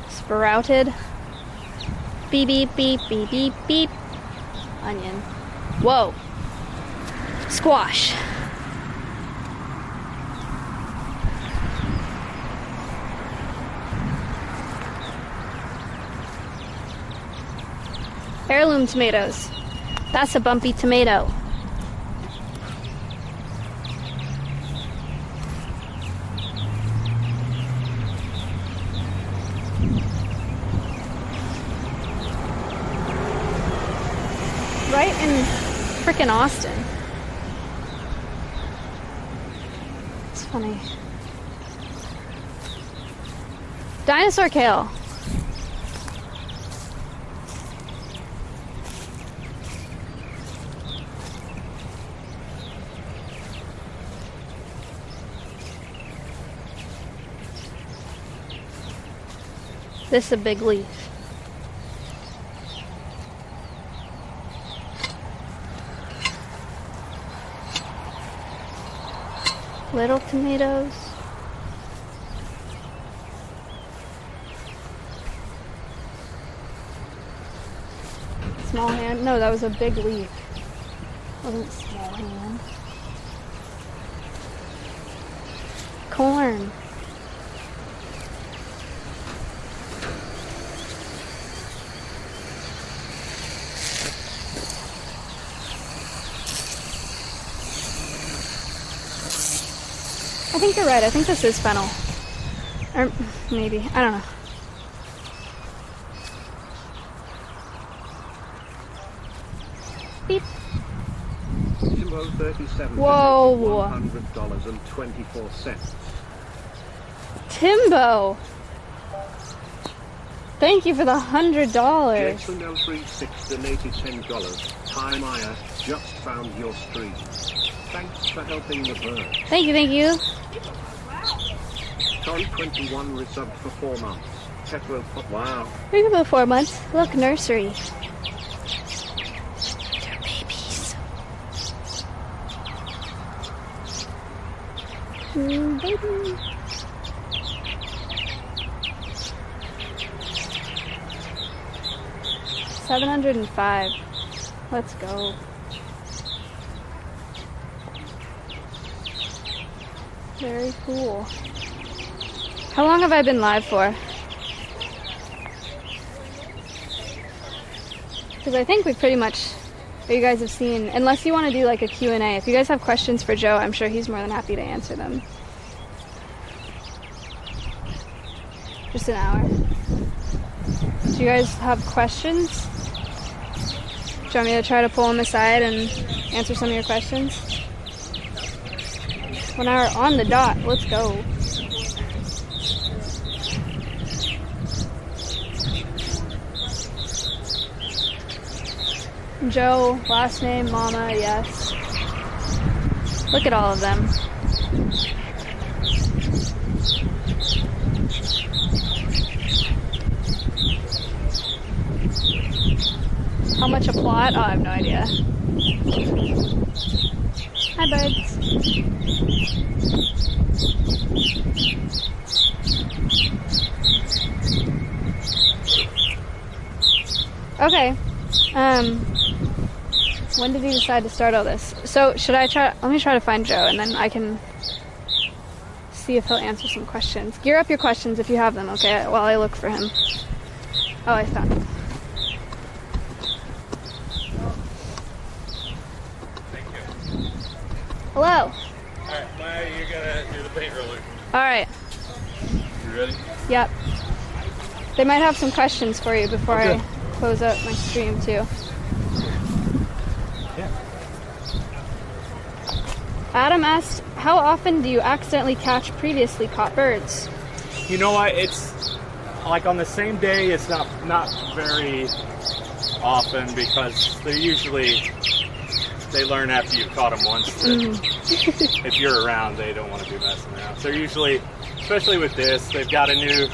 sprouted. Beep, beep, beep, beep, beep, beep. Onion. Whoa. Squash. Heirloom tomatoes. That's a bumpy tomato. Right in frickin' Austin. It's funny. Dinosaur kale. This is a big leaf. Little tomatoes. Small hand. No, that was a big leaf. Wasn't small hand. Corn. I think you're right. I think this is fennel. Or maybe. I don't know. Beep. Timbo 37 Whoa. $100.24. Timbo. Thank you for the $100. Jason 036 donated $10. Hi Maya, just found your stream. Thanks for helping the birds. Thank you, thank you. Tori 21 resubbed for 4 months. Petro, wow. Thank you for 4 months. Look, nursery. They're babies. Baby. $705. Let's go. Very cool. How long have I been live for? Because I think we pretty much, you guys have seen, unless you want to do like a Q&A. If you guys have questions for Joe, I'm sure he's more than happy to answer them. Just an hour. Do you guys have questions? Do you want me to try to pull them aside and answer some of your questions? 1 hour on the dot. Let's go. Joe, last name, Mama, yes. Look at all of them. How much a plot? Oh, I have no idea. Hi, buds. Okay. When did you decide to start all this? So should I try? Let me try to find Joe, and then I can see if he'll answer some questions. Gear up your questions if you have them, okay? While I look for him. Oh, I found him. Thank you. Hello. All right, Maya, you gotta do the paint roller. All right. You ready? Yep. They might have some questions for you before Okay. I close up my stream too. Yeah. Adam asked, how often do you accidentally catch previously caught birds? You know what? It's like on the same day. It's not very often because they're usually they learn after you've caught them once. That if you're around, they don't want to be messing around. So usually, especially with this, they've got a new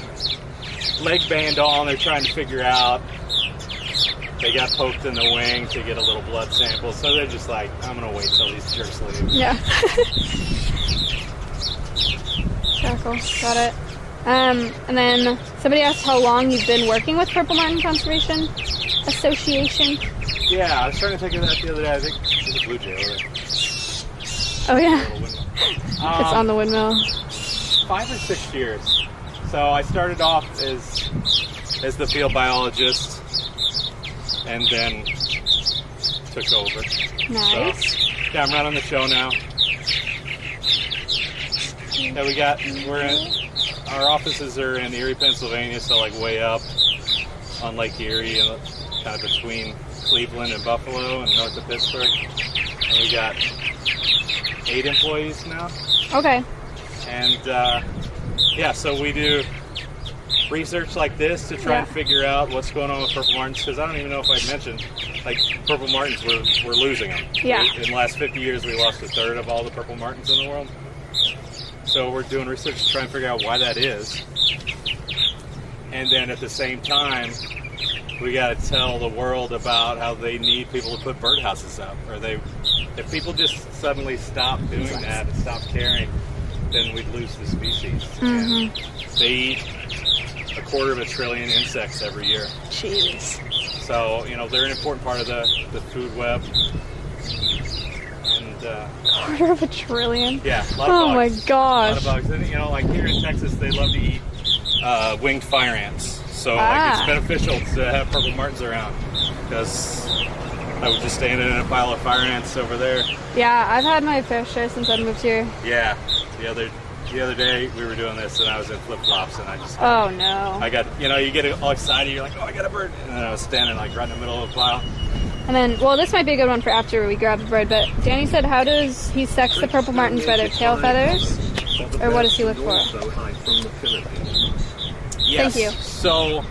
leg band on. They're trying to figure out. They got poked in the wing to get a little blood sample, so they're just like, I'm gonna wait till these jerks leave. Yeah. Cool. Got it. And then somebody asked how long you've been working with Purple Martin Conservation Association. Yeah, I was trying to think of that the other day. I think there's a blue jay over there. Oh yeah, Little windmill. it's on the windmill. 5 or 6 years. So I started off as the field biologist, and then took over. Nice. So, yeah, I'm running the show now. Yeah, our offices are in Erie, Pennsylvania, so like way up on Lake Erie and kind of between Cleveland and Buffalo and north of Pittsburgh. And we got 8 employees now. Okay. And yeah, so we do research like this to try and figure out what's going on with Purple Martins, because I don't even know if I mentioned, like, Purple Martins, we're losing them. Yeah. In the last 50 years, we lost 1/3 of all the Purple Martins in the world. So we're doing research to try and figure out why that is. And then at the same time, we got to tell the world about how they need people to put birdhouses up. Or if people just suddenly stop doing that and stop caring, then we'd lose the species. And they eat 250 billion insects every year. Jeez. So, they're an important part of the food web. And 250 billion. yeah, a lot of Oh bugs. my A lot gosh. of bugs. And, like here in Texas, they love to eat winged fire ants. So like, it's beneficial to have Purple Martins around, because I was just standing in a pile of fire ants over there. Yeah, I've had my fair share since I moved here. Yeah, the other day we were doing this and I was in flip-flops and I just Oh no. I got, you get all excited, you're like, oh, I got a bird, and then I was standing like right in the middle of the pile. And then, well, this might be a good one for after we grab the bird, but Danny said, how does he sex the Purple Martins by their tail feathers? Or what does he look for? Also hide from the Philippines. Yes. Thank you. So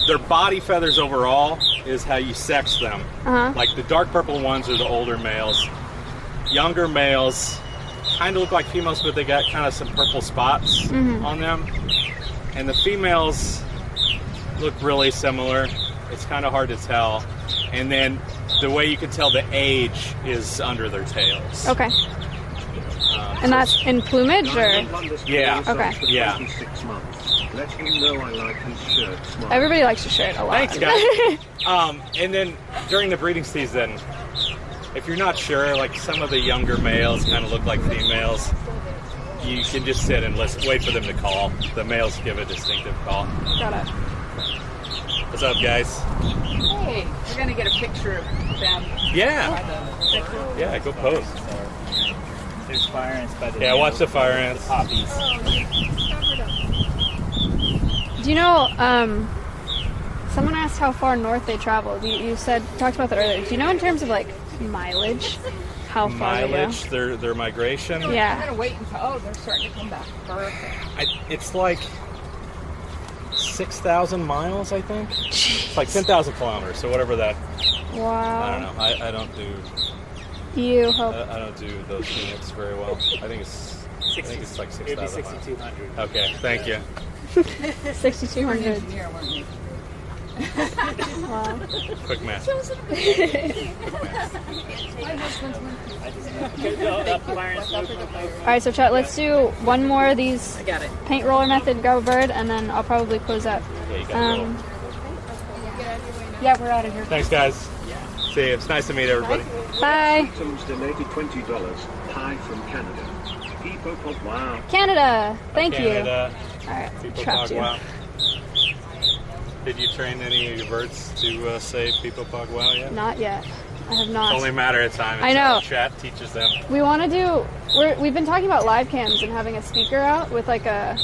their body feathers overall is how you sex them. Like the dark purple ones are the older males. Younger males kind of look like females, but they got kind of some purple spots on them. And the females look really similar. It's kind of hard to tell. And then the way you can tell the age is under their tails. Okay. And that's in plumage, or? Yeah. Okay. Yeah. 26 months. Let him know I like his shirt. Smile. Everybody likes your shirt a lot. Thanks, guys. And then during the breeding season, if you're not sure, like some of the younger males kind of look like females, you can just sit and wait for them to call. The males give a distinctive call. Got it. What's up, guys? Hey, we're gonna get a picture of them. Yeah. Yeah, go post. There's fire ants by the Watch the fire ants. poppies. Do you know, someone asked how far north they travel. You talked about that earlier. Do you know in terms of like mileage, how far they Mileage, their migration. I'm Yeah. gonna wait until they're starting to come back. Perfect. It's like 6,000 miles, I think. It's like 10,000 kilometers, so whatever that. Wow. I don't know. I don't do. You hope. I don't do those units very well. I think it's like 6,000. It'd be 6,200. Okay, thank you. 6,200. Here, weren't we? Wow. Quick math. Alright, so chat, let's do one more of these I got it. paint roller method, grab a bird, and then I'll probably close up. Yeah, you got it. Yeah, we're out of here. Thanks, guys. See you. It's nice to meet everybody. Bye. Tom's donated $20. Hi from Canada. People pop. Wow. Canada. Thank Canada. you. Alright, People trapped Pog you. Wow. Did you train any of your birds to say People Pog Wow yet? Not yet. I have It's not. only a matter of time. I know. Chat teaches them. We want to do. We've been talking about live cams and having a speaker out with like a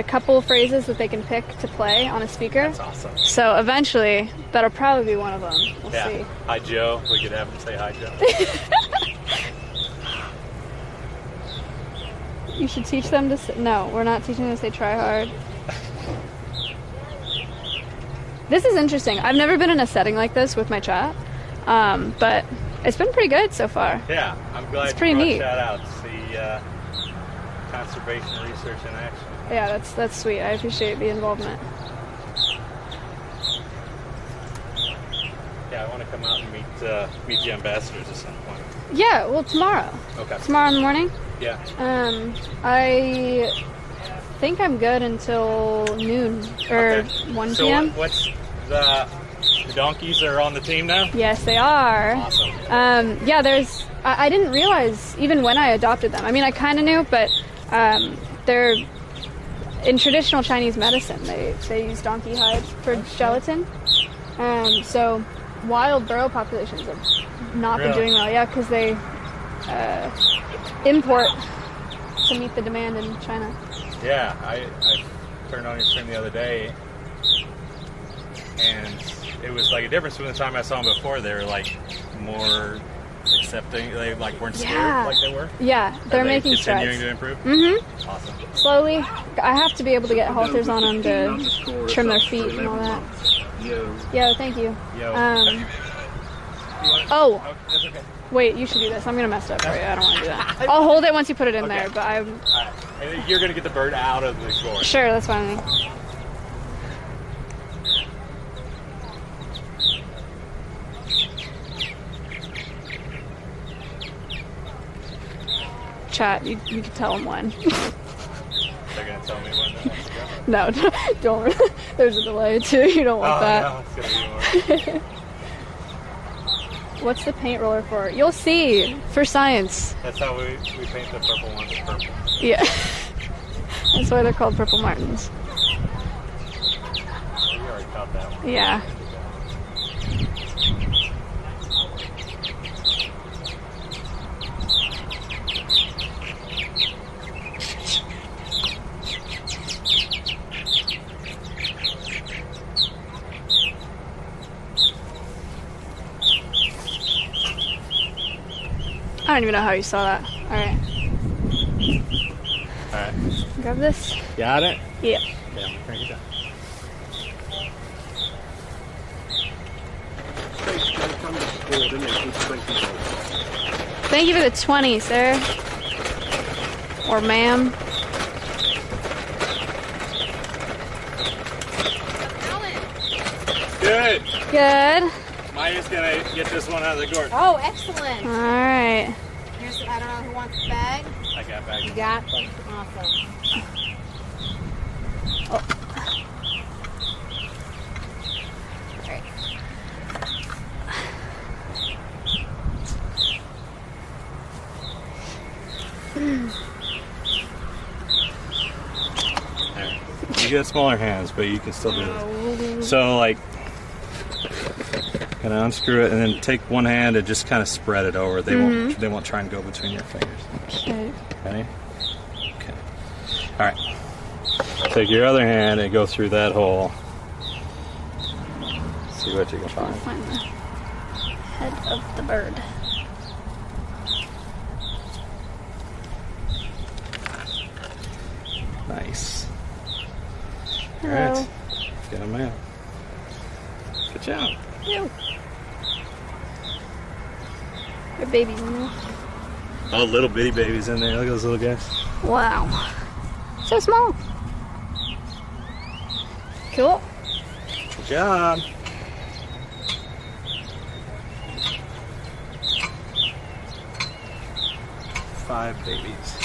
couple phrases that they can pick to play on a speaker. That's awesome. So eventually, that'll probably be one of them. We'll Yeah. see. Hi, Joe. We could have him say hi, Joe. You should teach them to say, no, we're not teaching them to say try hard. This is interesting. I've never been in a setting like this with my chat, but it's been pretty good so far. Yeah, I'm glad It's pretty you brought neat. that out. The conservation research in action. Yeah, that's sweet. I appreciate the involvement. Yeah, I want to come out and meet the ambassadors at some point. Yeah, well, tomorrow. Okay. Tomorrow in the morning. Yeah. I think I'm good until noon or Okay. 1 So p.m. what's the donkeys are on the team now? Yes, they are. Awesome. Yeah, there's. I didn't realize even when I adopted them. I mean, I kind of knew, but they're in traditional Chinese medicine. They use donkey hides for gelatin. So wild burrow populations have not been Really? doing well. Yeah, because they import to meet the demand in China. Yeah, I turned on your stream the other day, and it was like a difference from the time I saw them before. They were like more accepting. They like weren't scared Yeah. like they were. Yeah, they're Are they making continuing strides. to improve. Mm-hmm. Awesome. Slowly. I have to be able to get halters on them to trim their feet and all that. Yo. Yeah, thank you. Yo. Oh, That's okay. wait, you should do this. I'm gonna mess it up for you. I don't want to do that. I'll hold it once you put it in Okay. there, but I'm All right. And you're gonna get the bird out of the gourd. sure that's fine with me. Chat, you can tell them when. They're gonna tell me when that has to go. No, don't. There's a delay too. You don't want that. No, it's gonna be more. What's the paint roller for? You'll see. For science. That's how we paint the purple ones purple. Yeah. That's why they're called Purple Martins. We already caught that one. Yeah. I don't even know how you saw that. Alright. Alright. Grab this. Got it? Yeah. Yeah, I'm gonna crank it down. Thank you for the 20, sir. Or ma'am. Good. Good. Maya's gonna get this one out of the gourd. Oh, excellent. Alright. Here's, I don't know who wants the bag. I got back. You got? Awesome. There. You get smaller hands, but you can still do this. So, like, gonna unscrew it and then take one hand and just kind of spread it over. They won't try and go between your fingers. Okay. Ready? Okay. All right. Take your other hand and go through that hole. See what you can find. Find the head of the bird. Nice. All Hello. right. Get him out. Good job. Ew. They're babies in there. Oh, little bitty babies in there. Look at those little guys. Wow. So small. Cool. job. Five babies.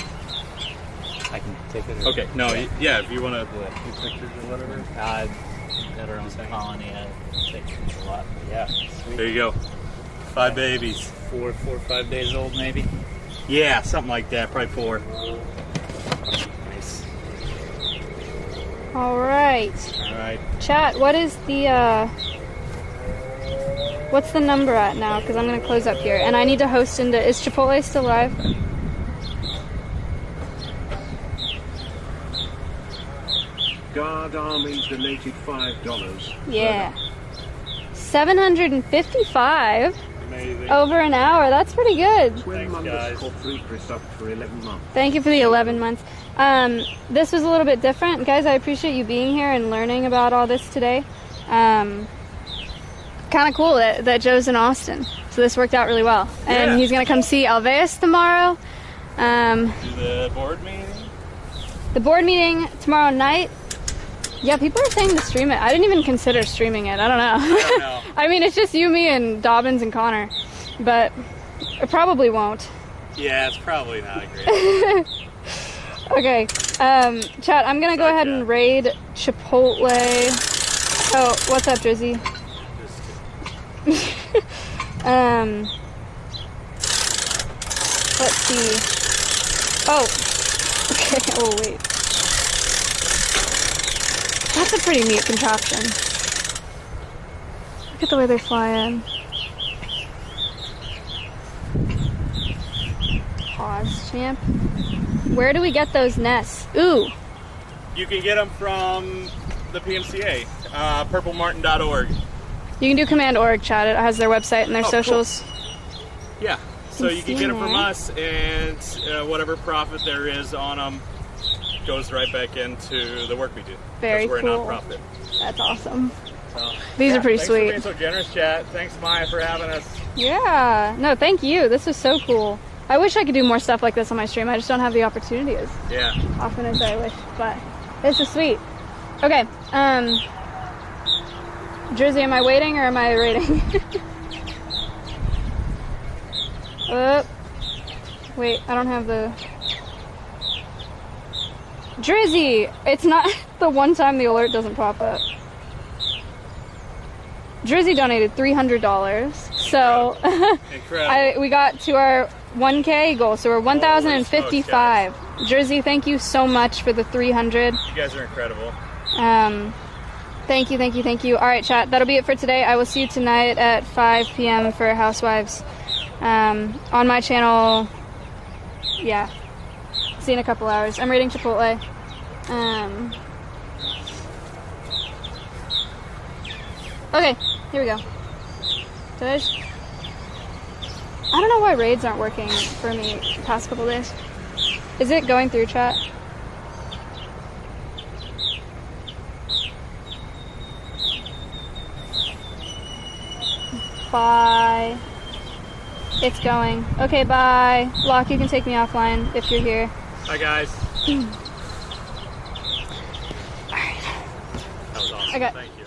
I can take it. Okay, no, yeah, if you want to take pictures or whatever. Got our own colony. Takes a lot. But yeah, sweet. There you go. Five babies. 4 or 5 days old, maybe. Yeah, something like that. Probably 4. Nice. All right. All right. Chat, what is the, what's the number at now? Because I'm going to close up here. And I need to host into, is Chipotle still live? Guard Army donated $5. Yeah. 755 Amazing. over an hour. That's pretty good. Twin Thanks, guys. Mundus up for 11 months. Thank you for the 11 months. This was a little bit different. Guys, I appreciate you being here and learning about all this today. Kind of cool that Joe's in Austin. So this worked out really well. And Yeah. he's going to come see Alveus tomorrow. Do the board meeting? The board meeting tomorrow night. Yeah, people are saying to stream it. I didn't even consider streaming it. I don't know. I don't know. I mean, it's just you, me, and Dobbins and Connor. But it probably won't. Yeah, it's probably not a great. Okay, chat, I'm gonna go ahead and raid Chipotle. Oh, what's up, Drizzy? Let's see. Oh, okay, oh wait. That's a pretty neat contraption. Look at the way they fly in. Pause, champ. Where do we get those nests? Ooh. You can get them from the PMCA, purplemartin.org. You can do command org, chat. It has their website and their socials. Cool. Yeah, so you can get them from us, and whatever profit there is on them goes right back into the work we do. Very we're cool. a nonprofit. That's awesome. So, These are pretty thanks sweet. For being so generous, chat. Thanks, Maya, for having us. Yeah. No, thank you. This was so cool. I wish I could do more stuff like this on my stream. I just don't have the opportunity as often as I wish. But this is sweet. Okay. Jersey, am I waiting or am I rating? Wait, I don't have the... Drizzy! It's not the one time the alert doesn't pop up. Drizzy donated $300. So Incredible. we got to our 1K goal, so we're 1,055. Jersey, thank you so much for the 300. You guys are incredible. Thank you, thank you, thank you. All right, chat, that'll be it for today. I will see you tonight at 5 p.m. for Housewives. On my channel, yeah. See you in a couple hours. I'm rating Chipotle. Okay, here we go. I don't know why raids aren't working for me the past couple days. Is it going through, chat? Bye. It's going. Okay, bye. Locke, you can take me offline if you're here. Bye, guys. Alright. That was awesome. I got Thank you.